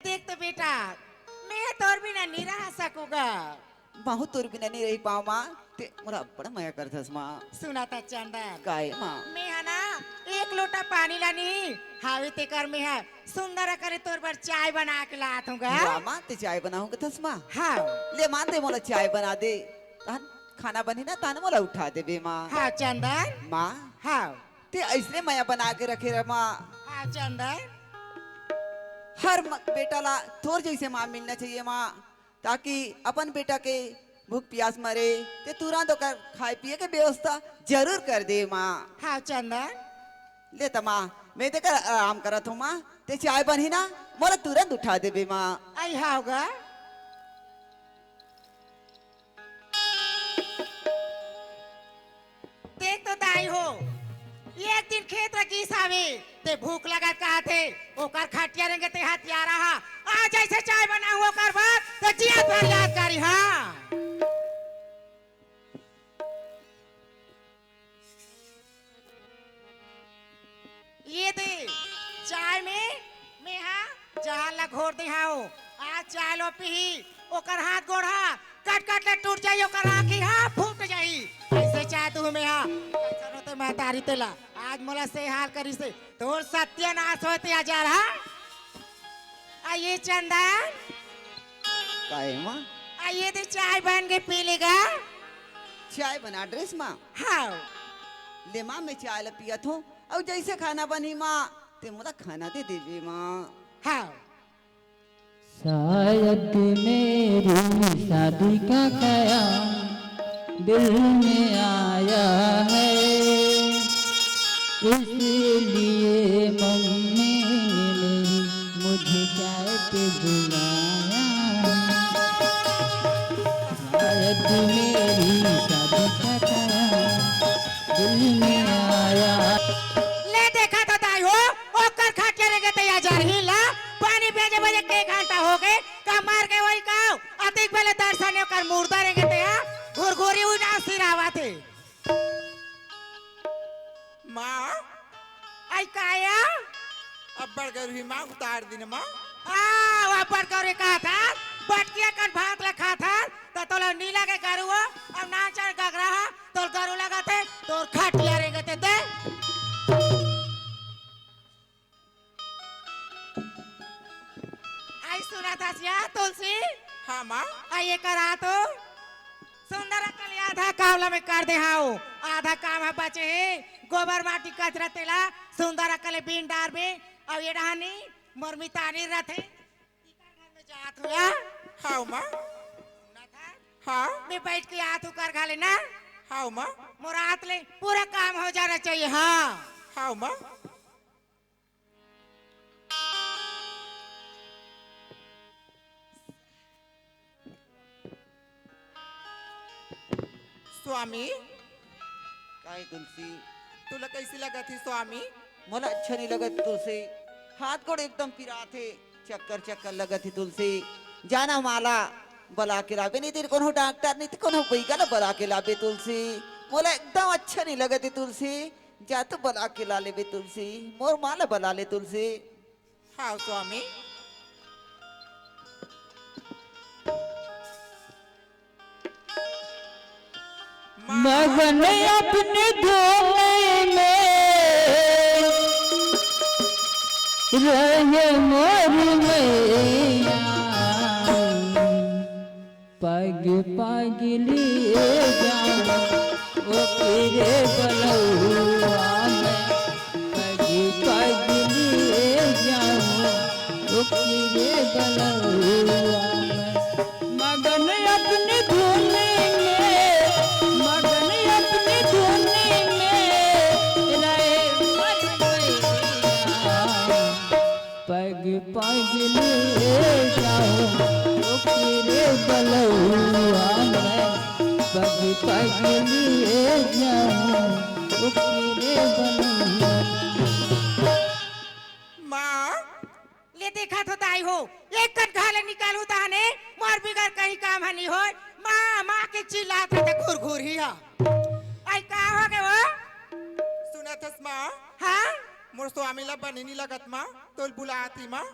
देख तो बेटा, मैं तोर बिना नहीं रह सकूंगा। बहुत तोर बिना नहीं रही पाऊँ माँ। ते मोरा बड़ा माया करथस माँ। सुना था चंदन, काय माँ? मैं है ना एक लोटा पानी लानी हावी ते कर में है सुंदर करे तोर पर चाय बना के लात हूँगा। वाह माँ, ते चाय बनाऊंगा थस माँ। हाँ ले मान दे मोला चाय बना दे। तान खाना बनी ना तान मोला उठा दे बे माँ। हाँ चंदन, माँ हाँ ते ऐसने माया बना के रखे रे माँ। हाँ चंदन, हर बेटा ला तोर जैसे माँ मिलना चाहिए माँ, ताकि अपन बेटा के भूख प्यास मरे ते तुरंत ओकर खाए पिए के व्यवस्था जरूर कर दे माँ। हाँ चंदन, ले त माँ, मैं ते कर आराम करत हूँ माँ। ते चाय बनी ना मोला तुरंत उठा दे बे माँ। आई होगा। देख तो दाई हो, एक दिन खेत रखी सावे ते भूख लगा कहा थे ओकर खटिया रेंगे ते हथियार रहा आज ऐसे चाय बना हुआ कर बात तो जिया पर याद करी। हाँ ये दे चाय में मैं हाँ जहां ला घोर दे हाओ आज चाय लो पी ओकर हाथ गोड़ा कट कट ले टूट जाई ओकर आँखी हाँ फूट जाई ऐसे चाय तू में हाँ कैसा रोते मैं तारी तेला आज मोला से हाल करी से तोर सत्यानाश होते हजार। हाँ आइए चंदन, काय माँ? आइए दे चाय बन के पी लेगा। चाय बना ड्रेस माँ। हाँ ले माँ, मैं चाय ला पियत हूँ और जैसे खाना बनी माँ ते मोला खाना दे दे बे माँ। हाँ शायद मेरी शादी का ख्याल दिल में आया है, इसलिए मम्मी ने मुझे चाय पे बुलाया। शायद मेरी शादी का ख्याल दिल में आया। ले देखा तो दाई हो ओकर खाटे रेगे ते हजार हिला पानी भेजे बजे के घंटा हो गए का मार के वही काओ अतिक पहले दर्शन ओकर मुर्दा रेगे ते घुरघुरी उना सिरावा थे। माँ आई काया अब बढ़ गई माँ उतार दी ना माँ। आ वापर करे कहा था बटकिया कन भात लखा था तो तोला नीला के करू अब नाचर गगरा तोर करू लगा थे तोर खाटिया रेगे ते आई सुना था सिया तुलसी हाँ माँ। आइए करा तो सुंदर कल आधा कावला में कर दे हाउ आधा काम है बचे है गोबर माटी कचरा तेला सुंदर कल बीन डार में और ये डहानी मरमितानी रथे इकर घर में जात हुआ। हाँ माँ। सुना था हाँ मैं बैठ के आत कर खा लेना हाँ माँ। मुरात ले पूरा काम हो जाना चाहिए। हाँ हाँ माँ। स्वामी काय तुलसी? तुला कैसी लगा थी स्वामी? मोला अच्छा नहीं लगत तुलसी। हाथ गोड़ एकदम पिरा थे, चक्कर चक्कर लगत थी तुलसी। जाना माला बला के लाबे, नहीं तेरे कोनो डॉक्टर नहीं तो कोनो बैगा ना बला के लाबे तुलसी। मोला एकदम अच्छा नहीं लगत थी तुलसी। जा तो बला के ला लेबे तुलसी, मोर माला बला ले तुलसी। हाँ स्वामी। मगन अपने धोने में रहे मोर मैया, पग पग लिए जाऊं ओ तेरे बलौआ में, पग पग लिए जाऊं ओ तेरे बलौआ में। मगन अपने धोने में, मगन अपने धोने में रहे मोर मैया, पग पग ले जाओ ओ तेरे बलौआ में, पग पग लिए जाओ ओ तेरे बलौआ। माँ ले देखा तो दाई हो एक कन घाले निकालू ताने मार बिगर कहीं काम हनी हो माँ माँ के चिल्लात रहते घुर घुर ही हा आई का हो गए वो। सुना थस माँ हाँ मोर स्वामी ला बनी नहीं लगत माँ तो बुलाती माँ।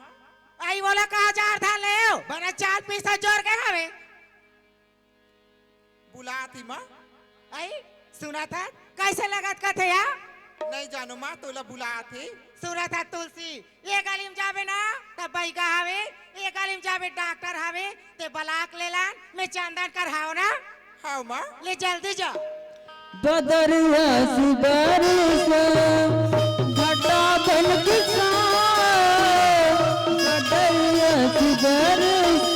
आई बोला कहा जार था ले बना 4 पैसा जोड़ के हवे बुला थी माँ आई सुना था कैसे लगत का थे या नहीं जानू माँ तोला बुला थी सुना था तुलसी ये गलीम जावे ना तब बैगा हवे ये गलीम जावे डॉक्टर हवे ते बलाक लेलान मैं चंदन कर हाव ना हाँ माँ ले जल्दी जा बदरिया सी बारिश घटा बन के बदरिया सी बारिश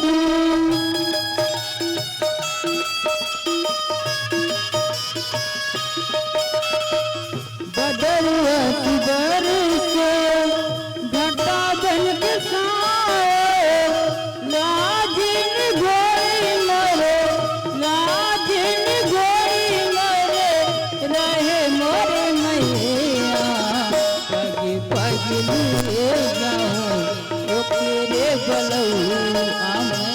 बदरिया सी बारिश घटा बन के लाजिन गोरी मरे लाजिन गोरी मरे रहे मोरे मैया पगी पगली जाऊं ओकरे बलौआ में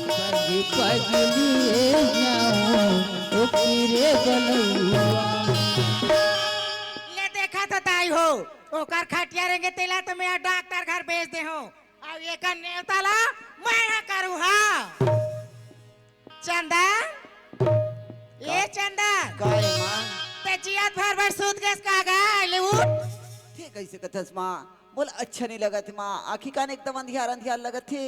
पगी पगली जाऊं ओकरे बलौआ ले देखा तो ताई हो ओकर खटिया रेंगे तेला तो मैं डॉक्टर घर भेज दे हो अब ये कर नेवताला मैं ना करूँ हाँ चंदन ये चंदन काय माँ ते जियात भर भर सूत गैस का गए ले उठ थे कैसे कथस माँ बोल अच्छा नहीं लगा थे माँ आँखी कान एकदम अंधियार अंधियार लगत थे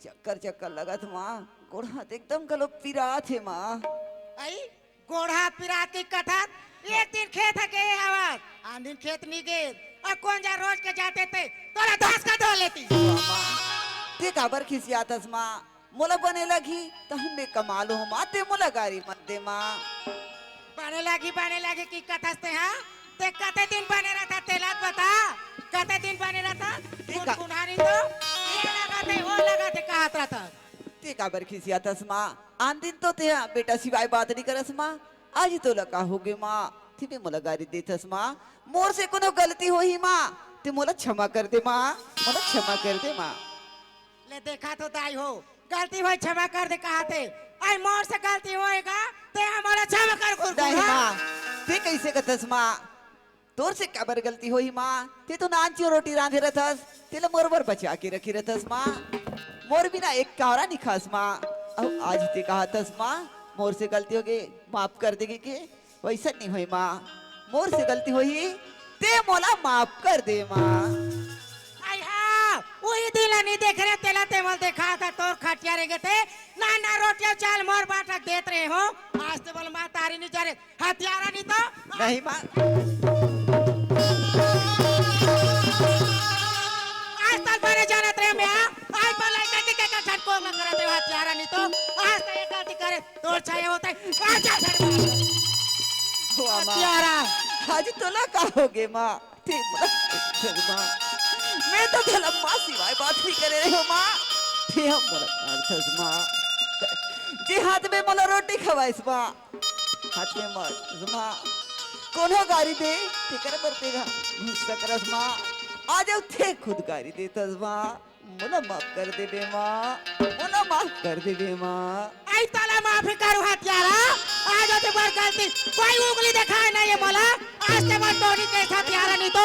चक्कर चक्कर लगत माँ गोड़ हाथ एकदम गलो पिरा थे माँ आई गोढ़ा पिरात की कथत एक दिन खेत है के आवाज आन दिन खेत नहीं गए और कौन जा रोज के जाते थे तोरा दास का धो लेती ते काबर खिसियातस माँ मोला बने लगी तो हमें कमाल हो माँ ते मोला गारी मत दे माँ बने लगी की कथस्ते हाँ ते कते दिन बने रहता तेलात बता कते दिन बने रहता देखा। कुन्हारी तो ये लगाते वो लगाते कहत रहता ते काबर खिसियातस माँ आन दिन तो ते बेटा सिवाय बात नहीं करस माँ आज तो लगा होगे माँ ती भी मोला गारी देतस माँ मोर से कोनो गलती हो ही माँ ते मोला क्षमा कर दे माँ मोला क्षमा कर दे माँ ले देखा तो दाई हो गलती हुई क्षमा कर दे कहते आई मोर से गलती होएगा ते हमारा क्षमा कर नहीं गुरगुर माँ ते कैसे कथस माँ तोर से काबर गलती होई माँ ते तो नानची रोटी रांधे रहतस तेला मोरबर बचा के रखी रहतस माँ मोर बिना एक कावरा नहीं खास माँ अब आज ते कहतस माँ मोर से गलती हो गई माफ कर देगी के वैसा नहीं हुई माँ मोर से गलती हुई ते मोला माफ कर दे माँ आई हाँ वही दिल नहीं देख रहे तेला तेवल देखा था तोर खटिया रेगे थे ना ना रोटियां चाल मोर बाटक देत रहे हो आज तो बोल माँ तारी नहीं जा रहे हथियारा नहीं तो नहीं माँ आज तक बने जानत रहे मैं आज पर लड़का के झटको न करत रहे हथियारा नहीं तो आज तो ये गलती करे तोर छाया होता है आज जा हुआ माँ हथियारा आज तो लगा होगे माँ ते मोला माँ मैं तो तेला माँ सिवाय बात नहीं करे रहे हो माँ ते हम मोला अर्थस माँ जे हाथ में मोला रोटी खवाइस माँ हाथ में मत माँ कोनो गारी दे ते कर बरतेगा गुस्सा करस माँ आज थे खुद गारी देतस माँ मोला माफ कर दे बे माँ मोला माफ कर दे बे माँ आई ताला माफी करू हथियारा आज तो बार गलती कोई उंगली दिखाए ना ये बोला आज ते बार टोनी के हथियारा नहीं तो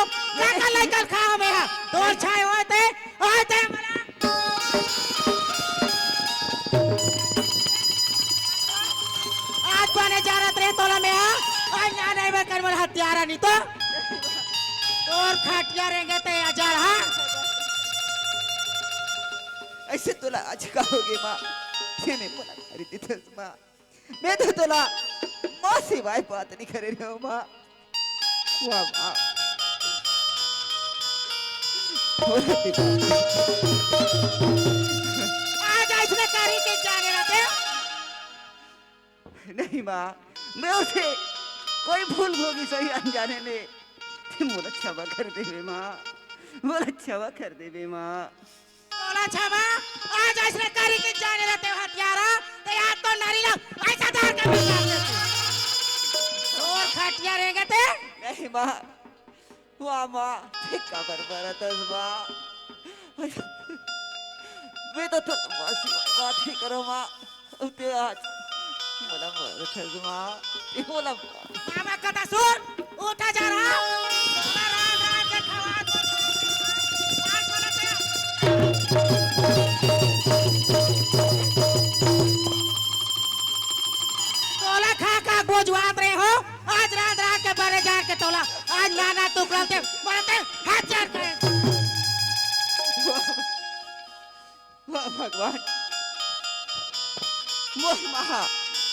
कल खाओ में है दो छाए होते मला आज बने जानत रहे तोला में है आज ना नहीं मैं कर मेरा हथियारा नहीं तो और खटिया रहेंगे ते हजार हाँ ऐसे तुला आज का होगे माँ ते मैं मोला गारी देतस माँ मैं तो तुला माँ सिवाय बात नहीं करे रहे हो माँ वाह माँ बोला ते बात। आज इसने करी के जाने रहते नहीं माँ मैं उसे कोई भूल होगी सही अनजाने में ते मोला क्षमा कर दे बे माँ मोला क्षमा कर दे बे माँ बोला छाबा आज इसने करी के जाने रहते हथियारा ते आज तो नारी लोग ऐसा दार के मिल जाते और खटिया रहेंगे ते नहीं माँ वाह माँ ते काबर बरतस माँ मैं तो माँ सिवाय बात नहीं करो माँ उते आज मोला बरतस माँ ये मोला बाबा कथा सुन उठा जा रहा राम राम के खवा आज बोला ते वाह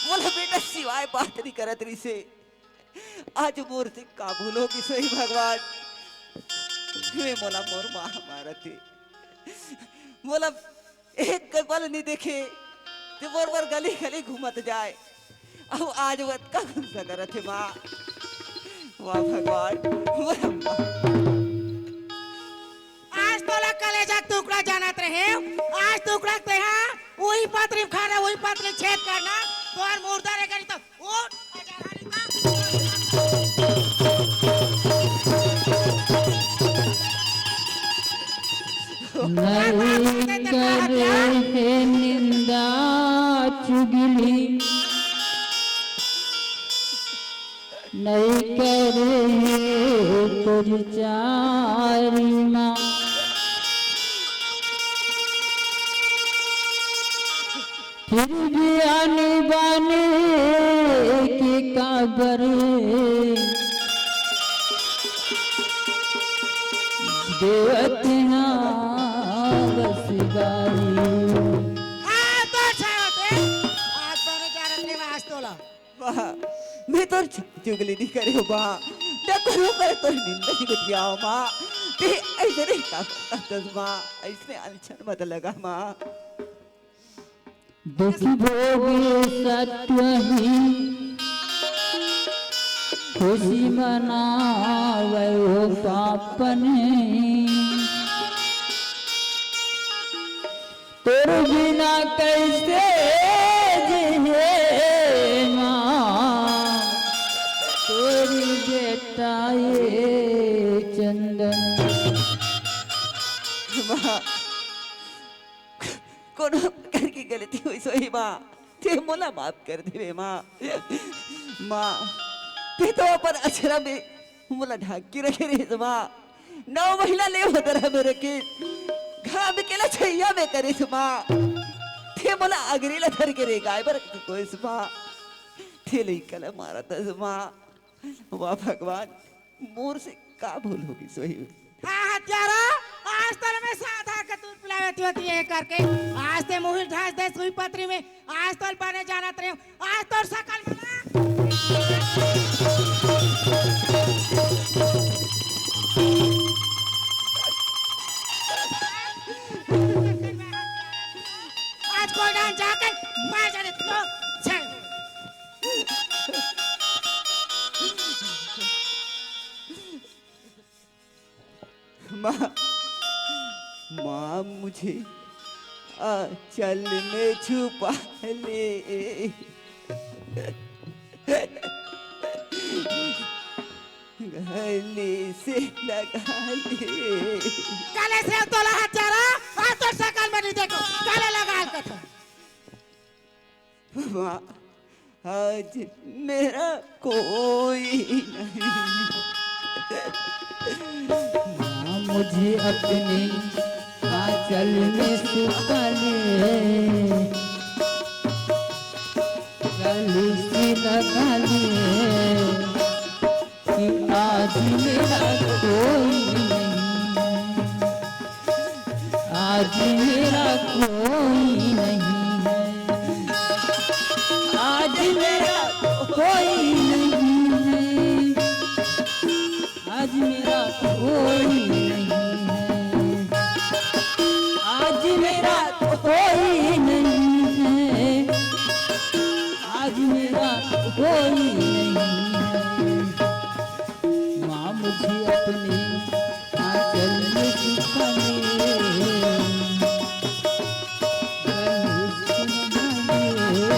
बोला बेटा सिवाय बात नहीं करत रही से आज मोर से काबूल होगी सही भगवान वे मोला मोर माँ हमारा थे मोला एक पल नहीं देखे तो मोर मोर गली गली घूमत जाए अब आज वत का गुस्सा करत थे माँ वाह भगवान मोर माँ आज तो ला कलेजा टुकड़ा जानत रहे आज टुकड़ा ते हा वही पत्री खाना वही पत्री छेद करना तो और मुर्दा रे करी तो उठ नहीं करे है निंदा चुगली नहीं करे है परिचारी माँ फिर भी आने बाने के काबरे देवतिया बसगारी आ तो छावते आज तो ने जानत रे आज तो ला वाह मैं तो चुगली नहीं करे हो माँ देखो रो करे तो निंदा नहीं करती आओ माँ ते ऐसे नहीं का माँ ऐसे अनशन मत लगा माँ दुख भोगे सत्य ही खुशी मनावे हो पापन तेरे बिना कैसे जिए माँ तेरी बेटा ये चंदन माँ कोनो करके गलती हुई सोई माँ ते मोला माफ कर दे माँ माँ ते तो अपन अक्षरा में मोला ढाक के रखे रे माँ 9 महीना ले होता मेरे के घाम केला छैया में करे माँ ते मोला अगरीला धर के रे गाय पर कोई माँ ते लई कला मारा था माँ वाह भगवान मोर से का भूल होगी सोई हाँ हत्यारा आज तो मैं साधा का दूध पिलावती होती है करके आज ते मुहिल ढास दे सुई पत्री में आज तो बने जाना रहे आज तो सकल आज कोई डांस जाके मार जाने तो चल माँ माँ मुझे आंचल में छुपा ले गले से लगा ले काले से तोला हत्यारा आज तो सकल में नहीं देखो काले लगा के तो माँ आज मेरा कोई नहीं माँ मुझे अपने आंचल में सुखा ले गले से लगा ले कि आज मेरा कोई नहीं आज मेरा कोई नहीं है आज मेरा कोई नहीं है आज मेरा कोई नहीं है आज मेरा कोई नहीं है आज मेरा कोई नहीं है माँ मुझे अपने आंचल में सुखा ले गले से लगा ले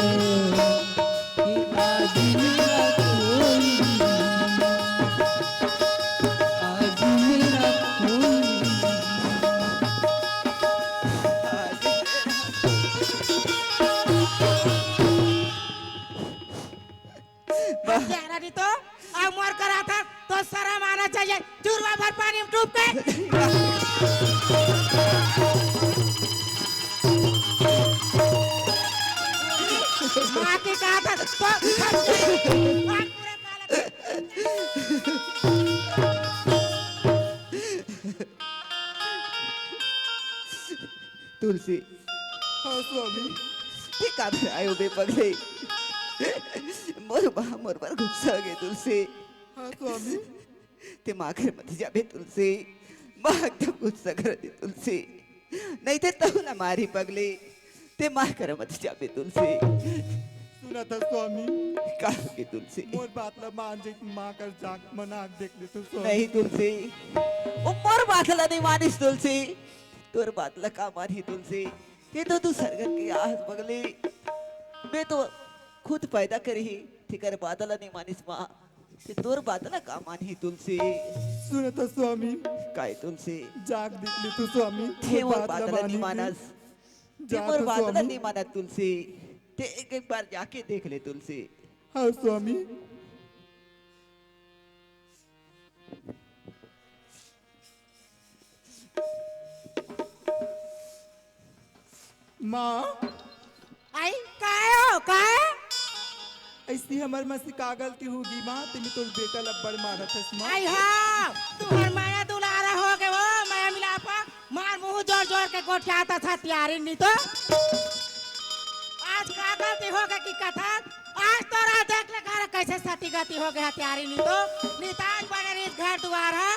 कि आज मेरा कोई नहीं आज मेरा कोई हत्यारा नहीं तो अब मर करा था तो शर्म आना चाहिए चूरमा भर पानी में डूब के माँ की कहा था तो आग पूरा काला तुलसी हाँ स्वामी ते का आयो बे पगले मोर पर गुस्सा गे तुलसी हाँ स्वामी ते माघर मत जाबे तुलसी माँ एकदम गुस्सा कर दे तुलसी नहीं ते तू ना मारी पगले ते माघर मत जाबे तुलसी सुना था स्वामी का की तुलसी मोर बात ला मान जे माँ कर जाग मनाक देख ले तू स्वामी नहीं तुलसी ओ मोर बातला नहीं मानिस तुलसी तोर बातला का मानी तुलसी ये तो तू सरगन की आस पगले मैं तो खुद पैदा करी ठिकर बातला नहीं मानिस माँ ते तोर बातला का मानी तुलसी सुना था स्वामी काय तुलसी जाग देख ले तू स्वामी ते मोर मोर बात ला बातला नहीं मानी मानस ते जा मोर तो बातला स्वामी। नहीं माना तुलसी ते एक बार जाके देख ले तुलसी हाँ स्वामी माँ आई काय हो काय ऐसी हमार माँ से का गलती होगी माँ तुम्हें तो बेटा लब्बड़ मारा था माँ आई हाँ तुम्हार माया दुलारा हो गए वो माया मिलापा मार मुंह जोर जोर के गोठियाता था तैयारी नहीं तो आज का गलती हो गई की कथा आज तो रात देख ले घर कैसे सती गति हो गया तैयारी नहीं तो निताज बने रही घर द्वार है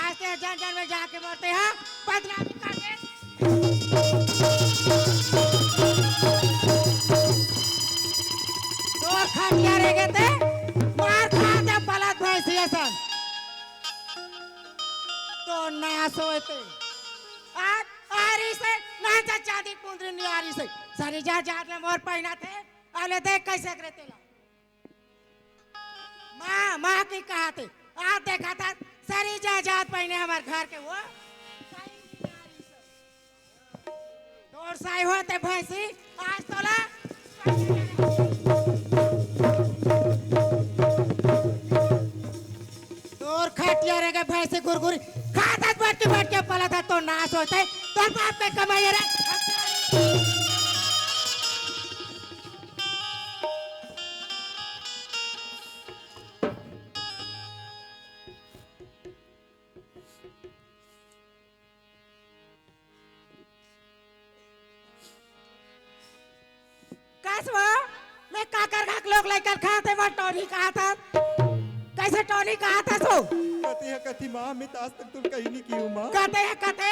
आज से जन जन में जाके मरते हैं बदनामी करके और खटिया रह गए थे मार खाते पलट भैंसी सन तो नया सोते आज आरी से ना चांदी कुंदरी नहीं आरी से सारी जा जात में मोर पहना थे अले देख कैसे करते ला माँ की कहा थे आज देखा था सारी जा जात पहने हमारे घर के वो दौड़ साई होते भैंसी आज तो ला और खटिया रे के भैंसे गुरगुरी खाता बैठ के पला था तो नाश होते तो बाप पे कमाई रे कसवा मैं काकर खाक लोग लेकर खाते वो टोनी कहा था कैसे टोनी कहा था सो कथी है कथी माँ मैं तो आज तक तुम कहीं नहीं की हूँ माँ कहते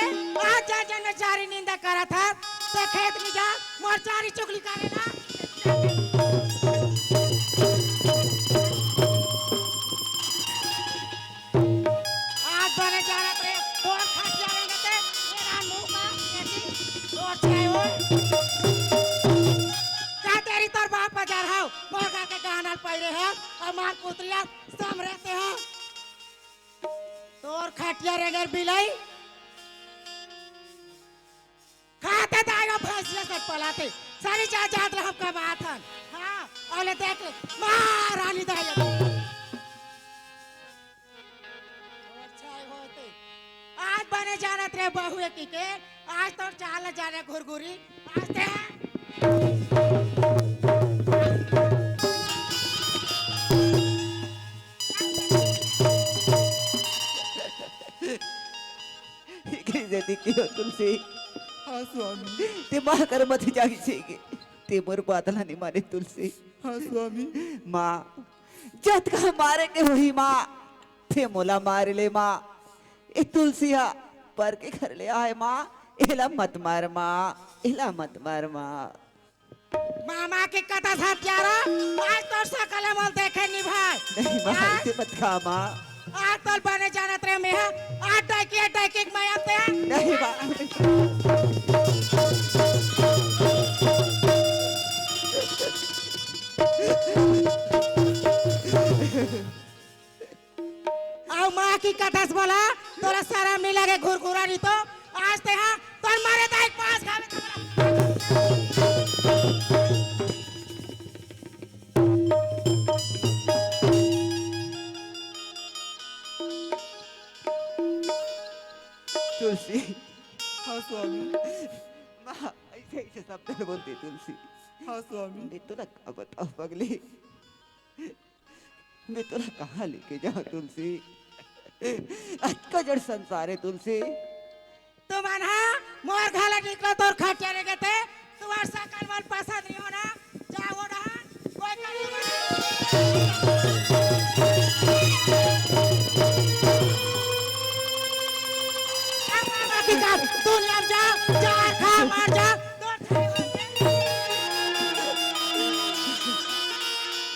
आज जा जन चारी निंदा करा था ते खेत में जा मोर चारी चुगली करेगा आज बने जाना रे और खटिया रहेंगे ते मेरा मुंह का ऐसी और छाए हो का तेरी तोर बाप बाजार हो मोरगा के गहना पहिरे है और मार पुत्रिया सम रहते हो तोर खटिया रेगर बिलाई खाते दायो फैसले से पलाते सारी जा जात रह का बात है हां औले देख ले मार रानी दायो अच्छा होते आज बने जाना रे बहुए की के आज तो चाल जाने घुरघुरी आज ते कैसे दिखती हो तुलसी हाँ स्वामी ते माँ कर मत जागी छेगे ते मोर बातला नहीं माने तुलसी हाँ स्वामी माँ जत का मारे के हुई माँ थे मोला मार ले माँ ए तुलसिया पर के घर ले आए माँ एला मत मार माँ एला मत मार माँ मामा की कथा था प्यारा आज तो सकल मल देखे नहीं भाई नहीं माँ ऐसे मत खा माँ आज तो बने जाना रे में है आज टाइकी मैं आते हैं नहीं माँ आओ माँ की कथा से बोला तोरा सारा नहीं लगे घुरघुरा नहीं तो आज ते हाँ तो मारे दाई पास खावे तुलसी हाँ स्वामी माँ ऐसे ऐसे शब्द बोलती तुलसी हाँ स्वामी मैं तो ना क्या बताऊँ पगली मैं तो ना कहाँ लेके जाऊँ तुलसी आज का जड़ संसार है तुलसी तो मन हाँ मोर घाला निकला तोर खटिया रे गए तुम्हार सकल वाल पसंद नहीं हो ना जाओ रहा कोई कर तू ले जा चार खा मार जा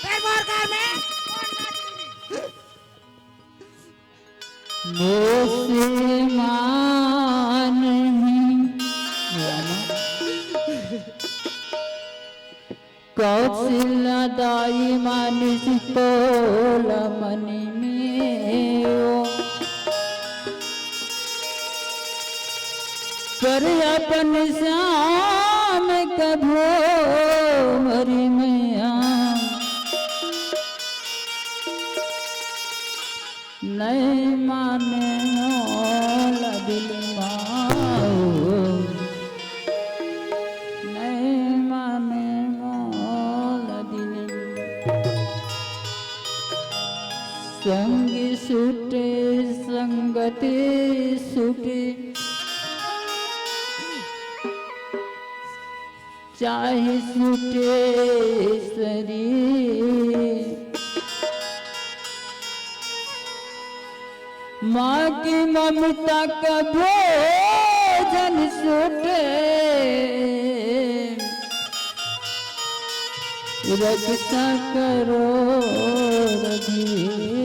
फिर बोर कर में मोसे मान कौशल्या दाई मानिस तोला मनी में पर अपन श्याम कभो हरि मैया नहीं माने ला दिल माओ नहीं माने ला दिल संग सुटे संगति सुटे चाहे सुटे शरीर माँ की ममता का भोजन सुटे रक्षा करो रघुवीर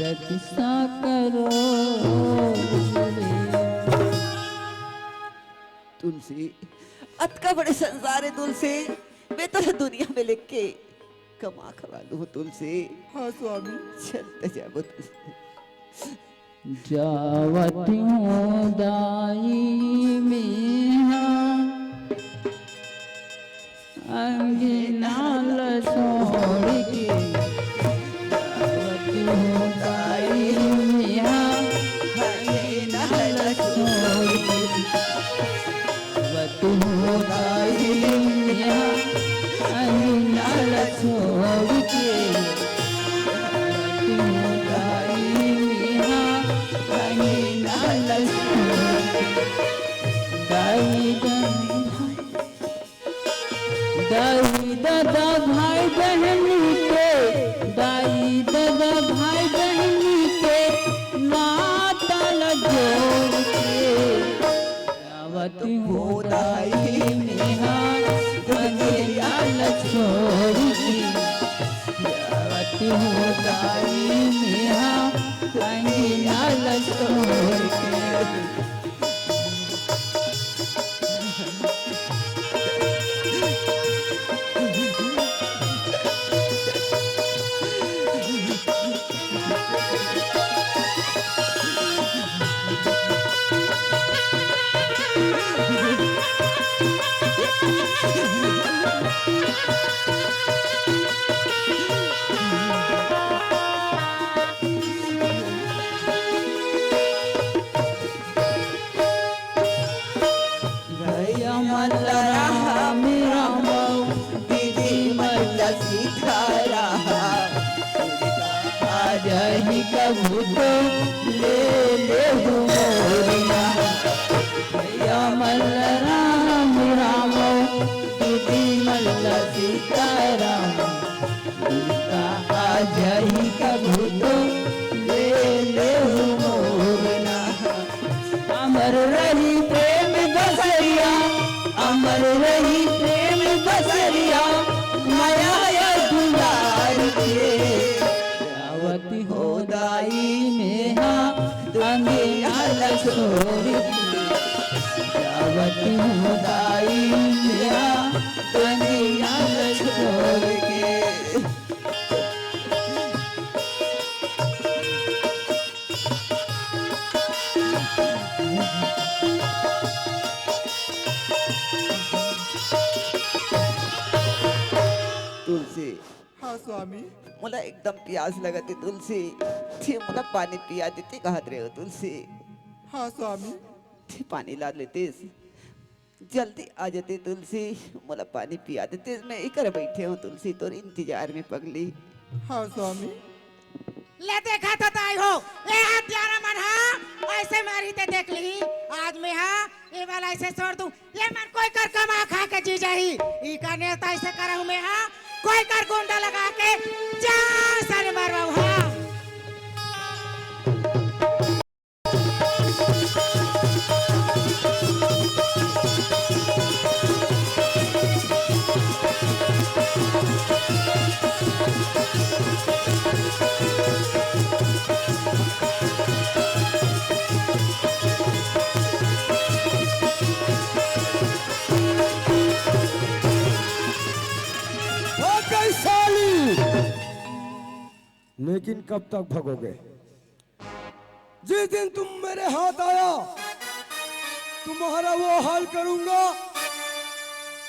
रक्षा करो रघुवीर। तुलसी अतका बड़े संसार है तुलसी मैं तो दुनिया में लिख के कमा खवा लूं तुलसी। हाँ स्वामी चलते जाओ तुलसी। जावत हूँ दाई में अंगनाल छोड़ के जावत हूँ दाई में अंगनाल छोड़ के जावत हूँ दाई में अंगनाल छोड़ के दाई दादा भाई बहन के दाई दादा भाई बहन के नाता जोड़ के आवत हो दाई नेहा अंगनाल छोड़ के आवत हो दाई नेहा अंगनाल छोड़ के। जही कबू तो ले ले मोरिया भैया मल्ल राम राम दीदी मल्ल सीताराम आ जही कबू तो ले ले मोरना अमर रही प्रेम बसरिया अमर रही प्रेम बसरिया माया दुलार के हो दाई नेहा अंगनाल छोड़ जावत हो दाई नेहा अंगनाल छोड़ के। तुलसी हाँ स्वामी मला एकदम प्यास लगती तुलसी थी मला पानी पिया देते कहत रहे हो तुलसी। हाँ स्वामी थी पानी ला लेतीस जल्दी आ जाती तुलसी मला पानी पिया देते मैं इकर बैठे हूँ तुलसी तोर इंतजार में पगली। हाँ स्वामी ले देखा तो ताई हो ये हाथ जाना मन हाँ ऐसे मारी ते देख ली आज मैं हाँ ये वाला ऐसे छोड़ दूं ये मन कोई कर कमा खा के जी जाही ई का नेता ऐसे करहु में हां कोई कर गुंडा लगा के जा सर मरवाऊ हां लेकिन कब तक भगोगे? जिस दिन तुम मेरे हाथ आया तुम्हारा वो हाल करूंगा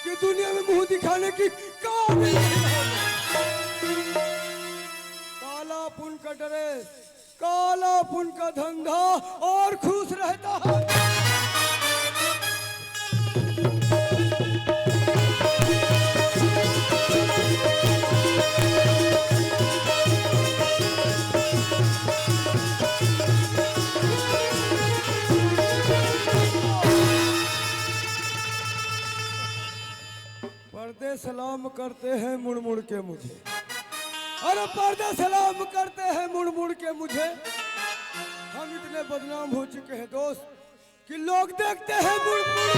कि दुनिया में मुंह दिखाने की काबिल नहीं रहोगे। काला पुन का ड्रेस, काला पुन का धंधा और खुश रहता है। पर्दे सलाम करते हैं मुड़ मुड़ के मुझे, अरे पर्दे सलाम करते हैं मुड़ मुड़ के मुझे। हम इतने बदनाम हो चुके हैं दोस्त कि लोग देखते हैं मुड़ मुड़।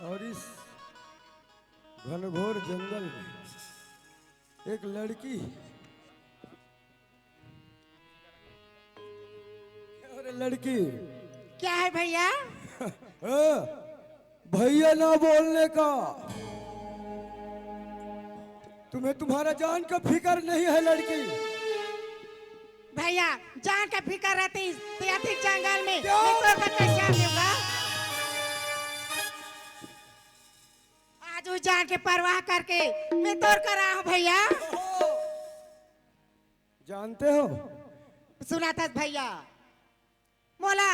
और इस घनघोर जंगल में एक लड़की, अरे लड़की क्या है भैया भैया ना बोलने का, तुम्हें तुम्हारा जान का फिक्र नहीं है लड़की। भैया जान का फिक्र रहती सियाती जंगल में क्या? मित्रों का कैसे आऊंगा आज उस जान के परवाह करके मैं तोड़ कर रहा हूँ भैया। जानते हो सुना था भैया मोला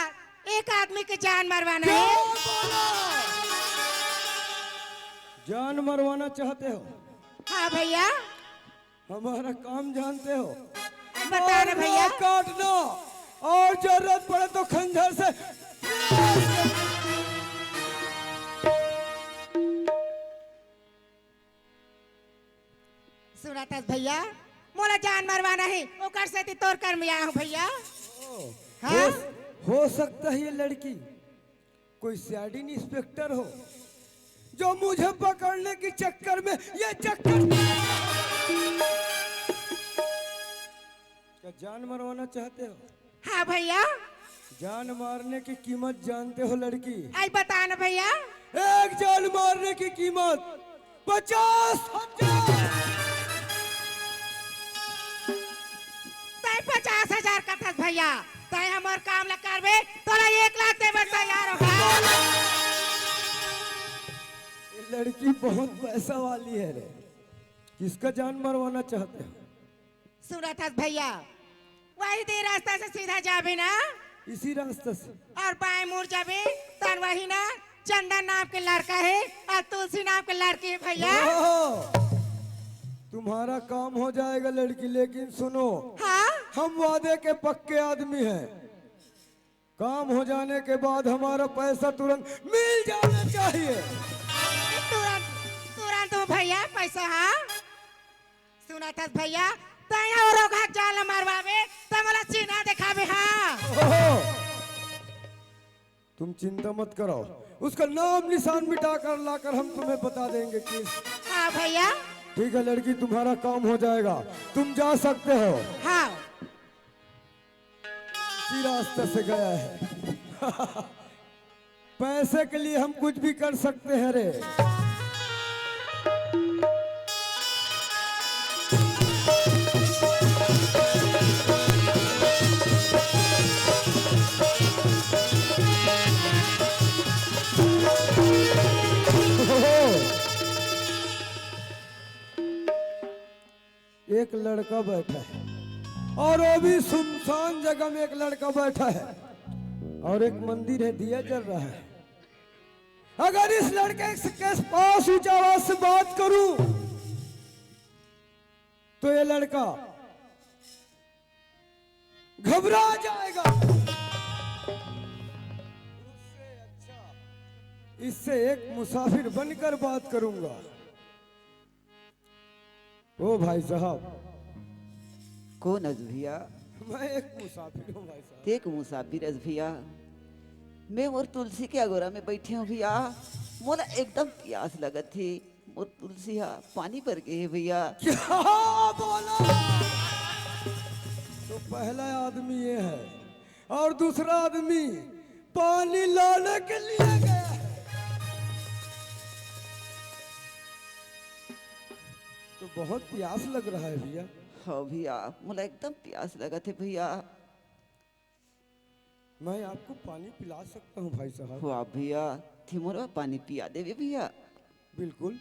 एक आदमी की जान मरवाना है। जान मरवाना चाहते हो? हाँ भैया हमारा काम जानते हो? बता ना भैया। काटना और जरूरत पड़े तो खंजर से। सुना था भैया मोला जान मरवाना है ओकर से तोड़ कर मैं आया हूँ भैया। हाँ? हो सकता है ये लड़की कोई सीआईडी इंस्पेक्टर हो जो मुझे पकड़ने के चक्कर में ये चक्कर। क्या जान मरवाना चाहते हो? हाँ भैया जान मारने की कीमत जानते हो लड़की? आई बता ना भैया। एक जान मारने की कीमत 50,000। 50,000 का था भैया तय हमार काम ला करबे तोरा 1 लाख देवे तैयार होगा। ये लड़की बहुत पैसा वाली है रे, किसका जान मरवाना चाहते हो? सुना था भैया वही दे रास्ता से सीधा जाबे ना इसी रास्ते से और बाएं मुड़ जाबे तन वही ना चंदन नाम के लड़का है और तुलसी नाम के लड़की है भैया। तुम्हारा काम हो जाएगा लड़की, लेकिन सुनो हाँ हम वादे के पक्के आदमी हैं। काम हो जाने के बाद हमारा पैसा तुरंत मिल जाना चाहिए। तुरंत तुरंत हो भैया पैसा। हाँ सुना था भैया तैया और रोगा जाल मारवावे तमला सीना दिखावे। हाँ तुम चिंता मत करो, उसका नाम निशान मिटा कर लाकर हम तुम्हें बता देंगे कि। हाँ भैया ठीक है लड़की तुम्हारा काम हो जाएगा, तुम जा सकते हो। हाँ इसी रास्ते से गया है। पैसे के लिए हम कुछ भी कर सकते हैं रे। एक लड़का बैठा है और वो भी सुनसान जगह में एक लड़का बैठा है और एक मंदिर है, दिया जल रहा है। अगर इस लड़के के पास ऊंचा आवाज से बात करूं तो ये लड़का घबरा जाएगा। उससे अच्छा इससे एक मुसाफिर बनकर बात करूंगा। ओ भाई साहब, कौन अज भैया? मैं एक मुसाफिर हूँ भाई साहब। एक मुसाफिर अज भैया। मैं और तुलसी के अगोरा में बैठे हूँ भैया। मोला एकदम प्यास लगत थी। और तुलसी हा पानी भर गए है भैया। क्या बोला? तो पहला आदमी ये है और दूसरा आदमी पानी लाने के लिए गया है। तो बहुत प्यास लग रहा है भैया। हाँ भैया, मोला एकदम प्यास लगत है भैया। मैं आपको पानी पिला सकता हूँ भाई साहब। वाह भैया, थी मोला पानी पिया देवे भैया। बिल्कुल।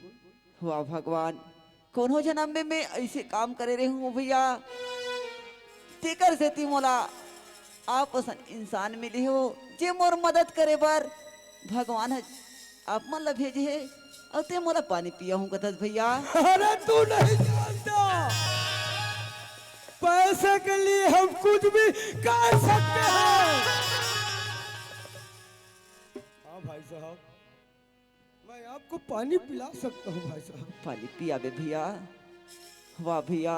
वाह भगवान, कोनो जन्म में मैं ऐसे काम करे रही हूँ भैया। तेकर से ती मोला आप असन इंसान मिली हो जे मोर मदद करे बर भगवान है आप मन ला भेजे है। और ते मोला पानी पिया हूँ कथस भैया। अरे तू नहीं जानता, पैसे के लिए हम कुछ भी कर सकते हैं। हाँ भाई साहब, मैं आपको पानी पिला सकता हूँ भाई साहब। पानी पिया बे भैया। वाह भैया,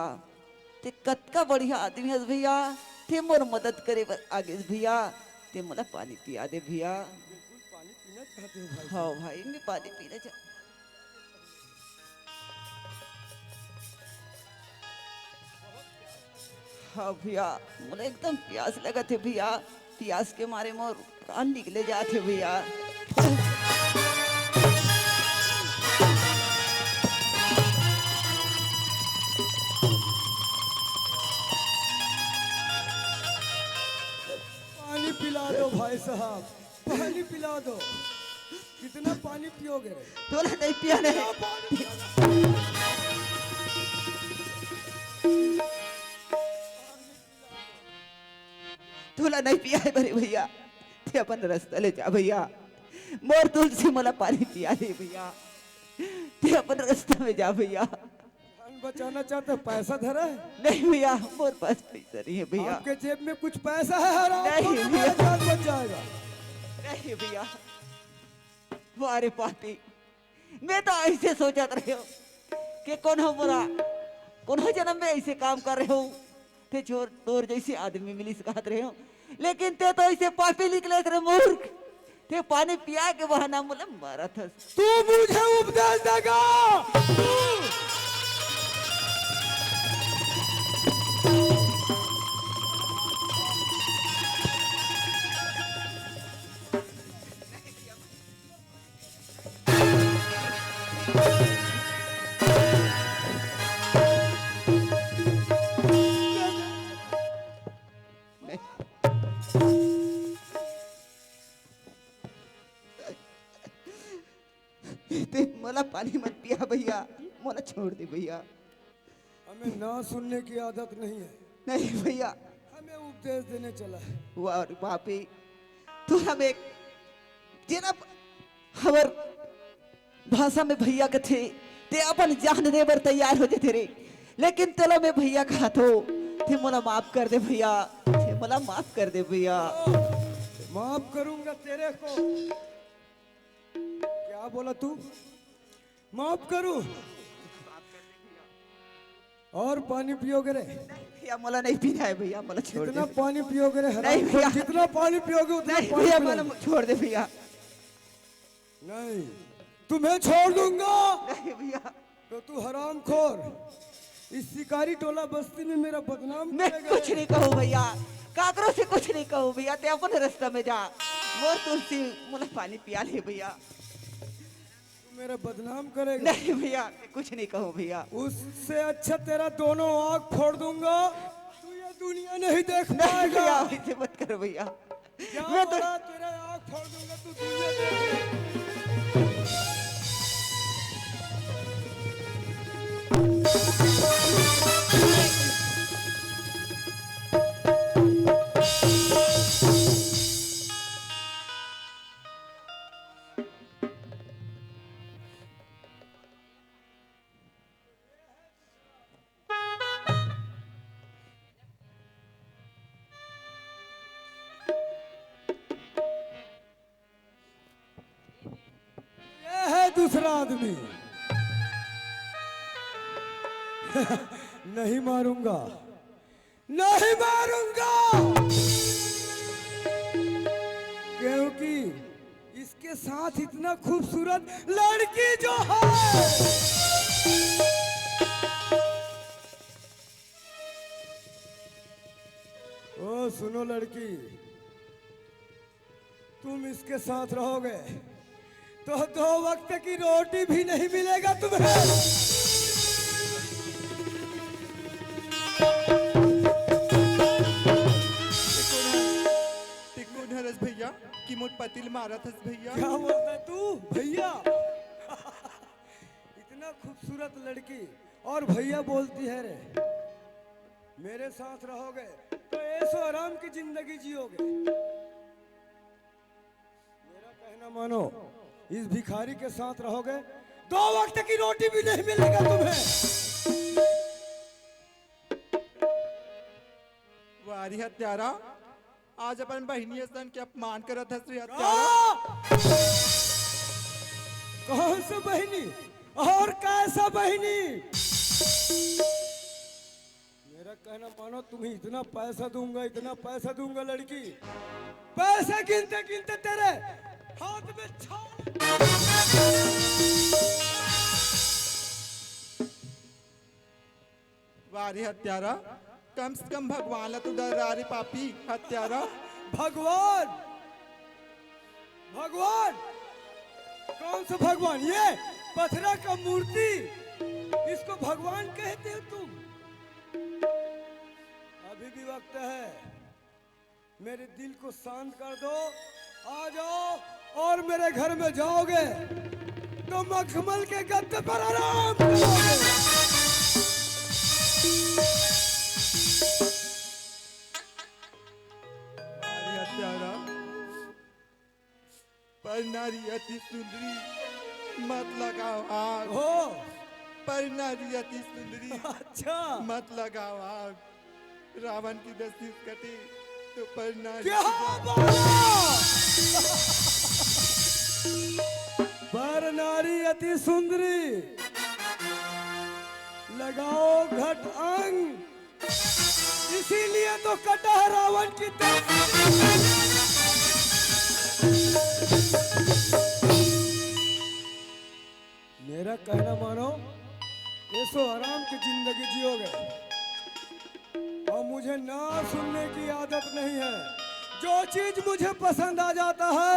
ते कतका बढ़िया आदमी है भैया। ते मोर मदद करे बर आगे भैया। ते मोला पानी पिया दे भैया। बिल्कुल पानी पीना चाहते हो भाई? हाँ भाई, मैं पानी पीना चाह। हाँ भैया, मुझे एकदम प्यास लगा थे भैया। प्यास के मारे मोर प्राण निकले जाते भैया। पानी पिला दो भाई साहब, पानी पिला दो। कितना पानी पियोगे रे? तोला नहीं पिया नहीं। कितना पानी पियोगे? तोला नहीं पिया है बरे भैया। ते अपन रास्ता ले जा भैया। मोर तुलसी मला पानी पिया दे भैया। ते अपन रास्ता में जा भैया। जान बचाना चाहते हो? पैसा धरा है? नहीं भैया, मोर पास पैसा नहीं है भैया। आपके जेब में कुछ पैसा है? हराम नहीं खोर, भैया। तुम्हारा जान बच जाएगा। नहीं भैया, वारे पापी, मैं तो ऐसे सोचत रहे हो कि कौन हो मोरा, कौन हो जन्म में ऐसे काम कर रहे हो। ते चोर तोर जैसे आदमी मिली सिखात रहे हो, लेकिन ते तो ऐसे पापी निकले रे मूर्ख। ते पानी पिया के बहाना मुझे मारा था। तू मुझे उपदेश देगा? ते मला पानी मत पिया भैया, मला छोड़ दे भैया। हमें ना सुनने की आदत नहीं है। नहीं भैया, हमें उपदेश देने चला है। वारे पापी, तू हमें जेना हवर भाषा में भैया के थे ते अपन जान दे बर तैयार हो जाते रे। लेकिन तलो में भैया कहा तो थे मोला माफ कर दे भैया। थे मोला माफ कर दे भैया। माफ करूंगा तेरे को। क्या बोला तू? माफ करूं? और पानी पियोगे रे? भैया मोला नहीं पीना है भैया, मोला छोड़ दे। कितना पानी पियोगे रे? नहीं हराम भैया। खोर, जितना पानी पियोगे उतना नहीं पानी भैया, पिला। मोला छोड़ दे भैया। नहीं, तुम्हें छोड़ दूंगा। नहीं भैया, तो तू हराम खोर इस शिकारी टोला बस्ती में मेरा बदनाम मैं करेगा। कुछ नहीं कहूँ भैया, काकरों से कुछ नहीं कहूँ भैया। ते अपन रास्ता में जा। मोर तुलसी मोला पानी पिया ले भैया। तू मेरा बदनाम करेगा। नहीं भैया, ते कुछ नहीं कहूँ भैया। उससे अच्छा तेरा दोनों आँख फोड़ दूंगा। तू ये दुनिया नहीं देख नहीं पाएगा। भैया, ऐसे मत करो भैया। क्या मैं तो बोला? तेरा आँख फोड़ दूंगा, तू दुनिया देख। दूसरा आदमी। नहीं मारूंगा, नहीं मारूंगा, क्योंकि इसके साथ इतना खूबसूरत लड़की जो है, ओ सुनो लड़की, तुम इसके साथ रहोगे तो 2 वक्त की रोटी भी नहीं मिलेगा तुम्हें। टिकून हरस भैया कि मोट पतिल मारा थस भैया। क्या बोलता तू भैया? इतना खूबसूरत लड़की और भैया बोलती है रे। मेरे साथ रहोगे तो ऐसो आराम की जिंदगी जियोगे। मेरा कहना मानो, इस भिखारी के साथ रहोगे 2 वक्त की रोटी भी नहीं मिलेगा तुम्हें। वारी हत्यारा, आज अपन बहिनी सन के अपमान करत हस रे हत्यारा। कौन सा बहिनी और कैसा बहिनी? मेरा कहना मानो, तुम्हें इतना पैसा दूंगा, इतना पैसा दूंगा लड़की, पैसे गिनते गिनते तेरे हाथ में वारी हत्यारा, कम से कम भगवान ला तू डर रहा रे पापी हत्यारा। भगवान? भगवान कौन सा भगवान? ये पत्थर का मूर्ति, इसको भगवान कहते हो तुम? अभी भी वक्त है, मेरे दिल को शांत कर दो। आ जाओ और मेरे घर में जाओगे तो मखमल के गद्दे पर आराम करोगे। वारी हत्यारा, पर नारी अति सुंदरी मत लगाओ आग। हो पर नारी अति सुंदरी अच्छा, मत लगाओ आग। रावण की दस्तीस कटी तो पर नारी क्या बोला? पर नारी अति सुंदरी, लगाओ घट अंग, इसीलिए तो कटा है रावण की मेरा कहना मानो, ऐसो आराम की जिंदगी जियोगे। और मुझे ना सुनने की आदत नहीं है। जो चीज मुझे पसंद आ जाता है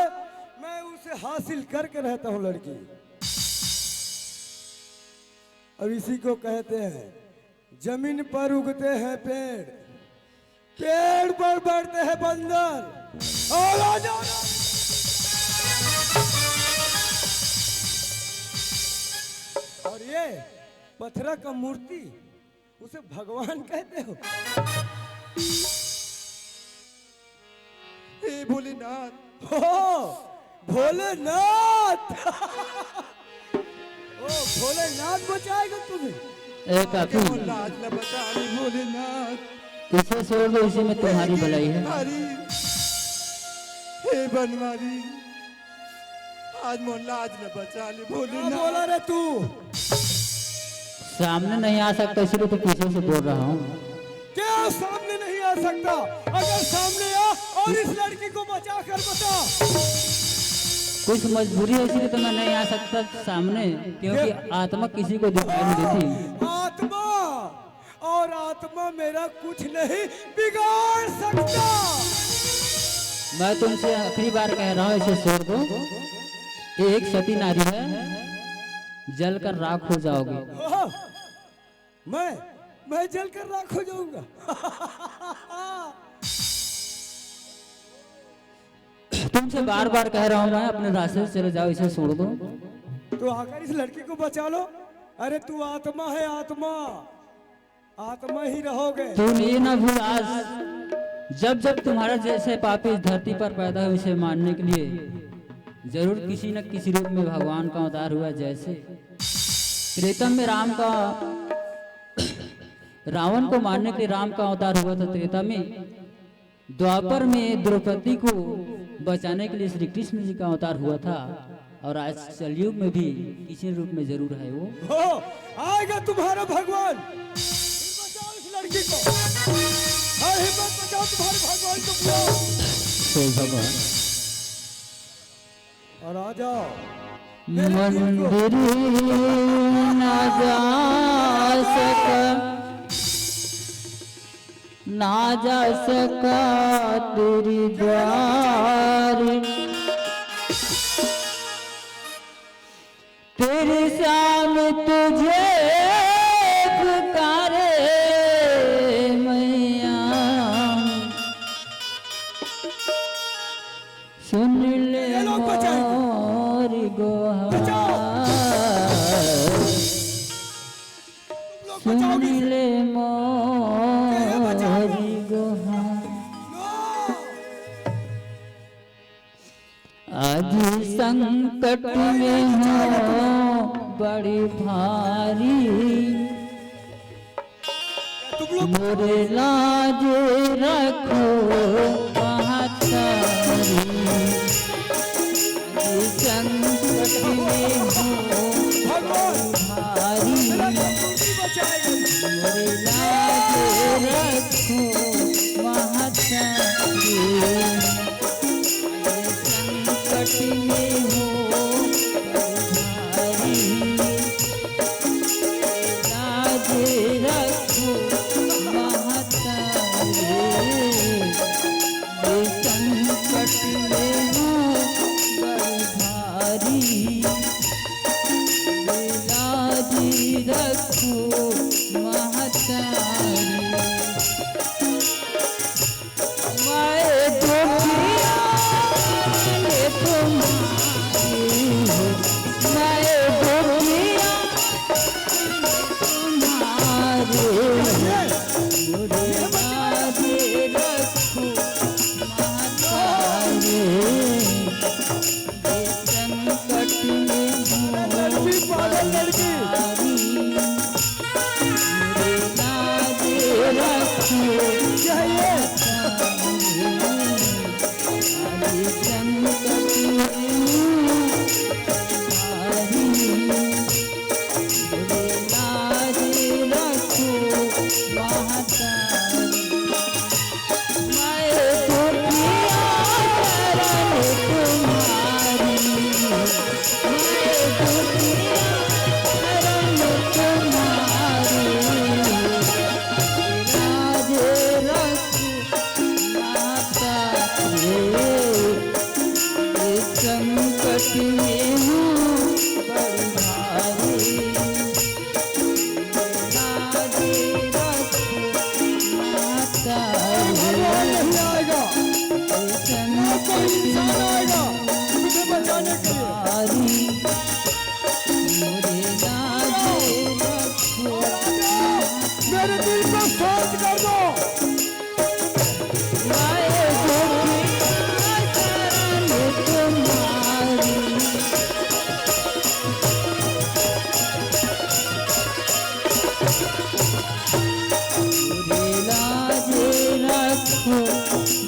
मैं उसे हासिल करके रहता हूँ लड़की। और इसी को कहते हैं, जमीन पर उगते हैं पेड़, पेड़ पर बढ़ते हैं बंदर। और आ जाओ। और ये पत्थर का मूर्ति, उसे भगवान कहते हो? हे भोलेनाथ, हो भोलेनाथ। ओ भोलेनाथ बचाएगा तुम्हें। ए काफी, लाज न बचानी भोलेनाथ। इसे छोड़ दो, इसी में तुम्हारी भलाई है। हरी, हे बनवारी, आज मोर लाज न बचा ली क्या भोलेनाथ। बोला रे तू? सामने नहीं आ सकता, इसलिए तो पीछे से बोल रहा हूँ। क्या सामने नहीं आ सकता? अगर सामने आ और इस लड़की को बचा कर बता। कुछ मजबूरी है, इसलिए तो मैं नहीं आ सकता सामने, क्योंकि आत्मा किसी को दिखाई नहीं देती। आत्मा और आत्मा मेरा कुछ नहीं बिगाड़ सकता। मैं तुमसे आखिरी बार कह रहा हूँ, इसे छोड़ दो। ये एक सती नारी है, जल कर राख हो जाओगे। ओह, मैं जलकर राख हो जाऊंगा। तुमसे बार बार कह रहा हूँ मैं, अपने रास्ते से चले जाओ, इसे छोड़ दो। तो आकर इस लड़की को बचा लो। अरे तू आत्मा है, आत्मा, आत्मा ही रहोगे। तुम ये ना भूल, आज जब जब तुम्हारा जैसे पापी इस धरती पर पैदा हुए, इसे मारने के लिए जरूर किसी न किसी रूप में भगवान का अवतार हुआ। जैसे त्रेता में रावण को मारने के लिए राम का अवतार हुआ था त्रेता में, द्वापर में द्रौपदी को बचाने के लिए श्री कृष्ण जी का अवतार हुआ था, और आज कलयुग में भी किसी रूप में जरूर है वो। हो आएगा तुम्हारा भगवान। फिर बचाओ इस लड़की को। हाँ हिम्मत बचाओ, तुम्हारे भगवान को बुलाओ तो भगवान और आ जाओ। मंदिर ना जा सका, ना जा सका तेरी द्वार, तेरे सामने तुझे पुकारे मैया, सुन ले ये लोग बचाएंगे। मोरी बचाओ। गुहार, तुम लोग सुन बचाओगे इसे। ले बचाओ। मोरी गुहार। नो। आज संकट में हो बड़ी भारी, तुम लोग मोरे लाज रखो महातारी, आज संकट में हो भगवान भारी, मेरा मुंडी बचाएगा। मोरे लाज रखो महातारी, संकट में हो भारी, लाज रखो महातारी, संकट में हो भारी, लाज रखो महातारी। मैं दुखिया ने तुम्हारी हो, मैं दुखिया तुम्हारे हो, मुझे लाज रखो महातारी, ये संकट में हो लड़की पागल लड़की। भारी, मुझे लाज रखो चाहिए संकट में हूँ बड़ी भारी, लाज रखो भगवान मातारी, नहीं आएगा। यहाँ कोई इंसान आएगा मुझे बचाने के लिए। भारी, मुझे लाज रखो मेरे दिल को शांत कर दो। माए दुखिया शरण तुम्हारी, मुझे लाज रखो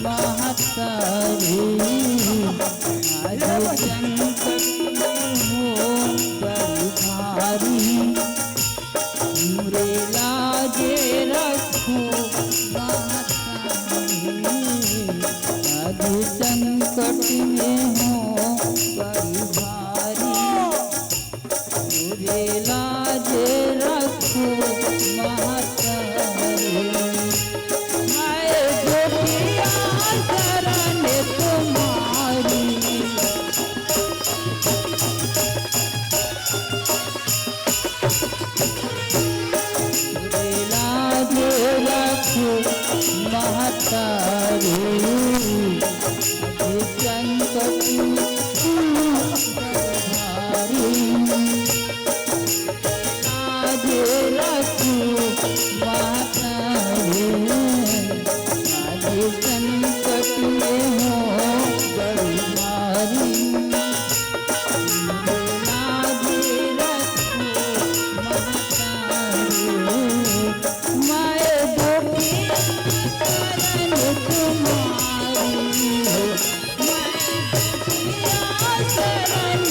महातारी, आज संकट में हो बड़ी भारी, मुझे लाज रखो महातारी, आज संकट में हो बड़ी भारी, मुझे लाज रखो महातारी, मैं दुखिया शरण तुम्हारी, मुझे लाज रखो महातारी, आज संकट में भारी, लाज रखो महातारी, आज संकट में हो बड़ी भारी, लाज रखो महातारी, मैं दुखिया शरण तुम्हारी हो, मैं दुखिया शरण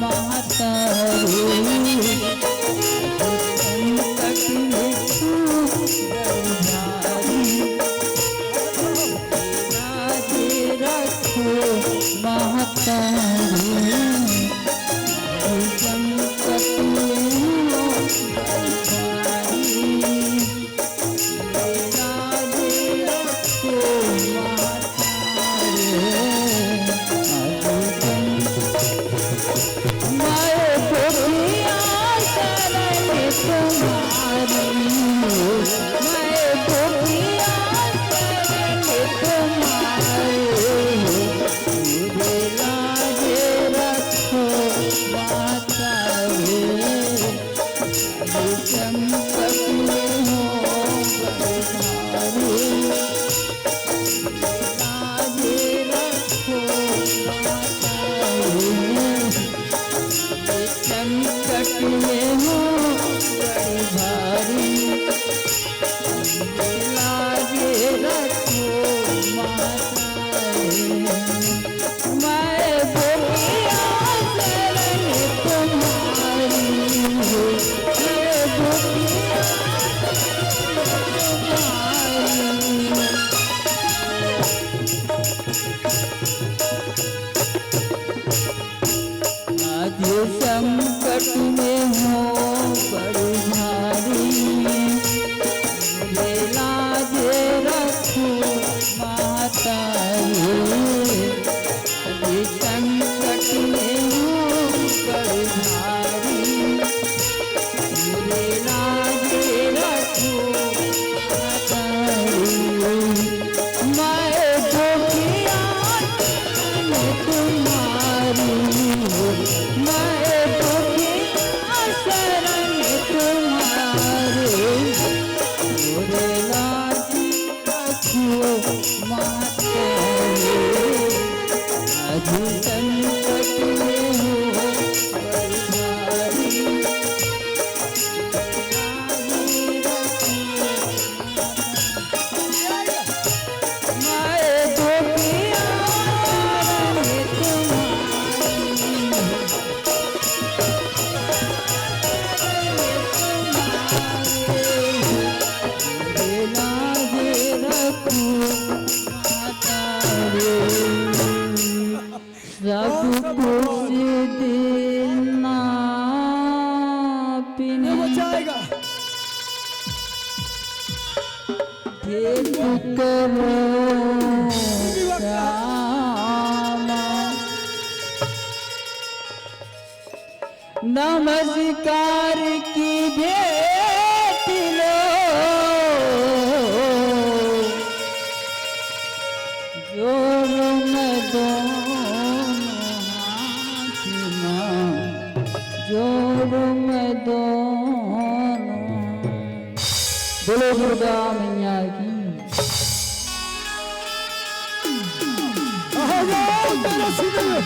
महतारी संकट में तू भारी लाजे रखो महतारी संकट में हो भारी लाजे रखो महतारी माए गोपिया शरण तुम्हारी माए गोपिया शरण तुम्हारी मेरे लाजे रखो माता रे संकट में हो बलिहारी लाजे रखो माता रे संकट में हो बड़ी भारी लाजे रखो माता रे मैं गोपिया शरण तुम्हारी मैं गोपिया तुम्हारी आज संकट में हो बड़ी भारी मुझे लाजे रखो माता रे आज संकट में हो बड़ी भारी मुझे लाजे रखो माता रे मैं गोपिया तुम्हारी मैं गोपिया शरण तुम्हारे मोरे लाजी रखो माता रे आज संकट में हो बड़ी भारी लाजी रखो मैं गोपिया शरण सब कुछ देना पीने बचाएगा भेद करो रामा नमस्कार की भेंट लो जोड़ो मैं दोनों हाथ ना जोड़ो मैं दोनों बोलो दुर्गा मैया की तेरा सीने में